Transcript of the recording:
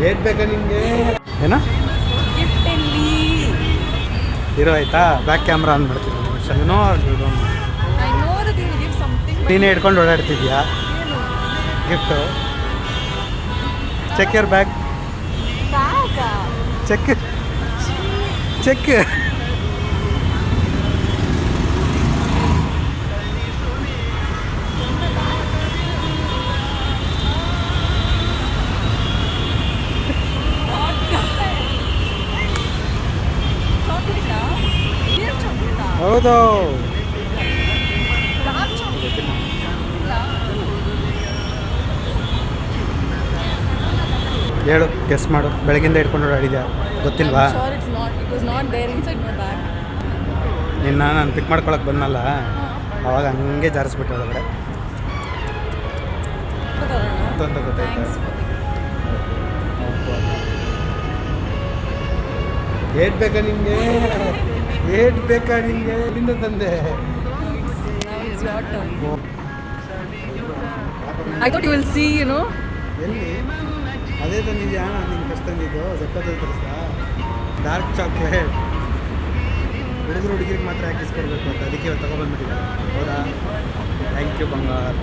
ಏನ್ ಬೇಕಾ ನಿಮಗೆ? ಏನ ಗಿಫ್ಟ್ ಎಲ್ಲಿ? ಇರೋ ಆಯ್ತಾ, ಬ್ಯಾಕ್ ಕ್ಯಾಮ್ರಾ ಆನ್ ಮಾಡ್ತೀನಿ ನಿಮಿಷ. ಏನೋ I know that you will give something. ನೀನೇ ಹಿಡ್ಕೊಂಡು ಓಡಾಡ್ತಿದ್ಯಾ ಏನು? ಗಿಫ್ಟು? Check your bag. ಬ್ಯಾಗಾ? Check check. ಚಾಕ್ಲೇಟಾ? ರಿಯಲ್ ಚಾಕ್ಲೇಟಾ? ಹೌದು. ಡಾರ್ಕ್ ಚಾಕ್ಲೇಟ್ ಇಲ್ಲ. ಹೇಳು, ಗೆಸ್ ಮಾಡು. ಬೆಳಗಿಂದ ಹಿಡ್ಕೊಂಡು ಓಡಾಡಿದ್ಯಾ, ಗೊತ್ತಿಲ್ವಾ? I'm sure it's not. It was not there inside my bag. ನಿನ್ನ ನಾನು ಪಿಕ್ ಮಾಡ್ಕೊಳಕ್ಕೆ ಬಂದಲ್ಲ, ಅವಾಗ ಹಂಗೆ ಜಾರಿಸ್ಬಿಟ್ಟೆ ಒಳಗಡೆ ಅಂತ ಗೊತ್ತಾಯ್ತು. Thanks for ಏಟ್ ಬೇಕಾ ನಿಮಗೆ? ಏಟ್ ಬೇಕಾ ನಿಮಗೆ? ಎಲ್ಲಿಂದ ತಂದೆ? now it's your turn. I thought you will see, you know. ಎಲ್ಲಿ? ಅದೇ ತಂದಿದ್ಯಾ? ನಿನ್ನ ಕಷ್ಟ ತಂದಿದ್ದು ಸಕ್ಕತ್ತಲ್ಲಿ ತರಿಸ್ತಾ? ಡಾರ್ಕ್ ಚಾಕ್ಲೇಟ್ ಹುಡುಗರಿಗೆ ಮಾತ್ರ ಯಾಕೆ ಇಸ್ಕೊಡ್ಬೇಕು ಅಂತ, ಅದಕ್ಕೆ ತೊಗೊಬಂದ್ಬಿಟ್ಟಿದ್ದಾರೆ. ಹೌದಾ? ಥ್ಯಾಂಕ್ ಯು ಬಂಗಾರ.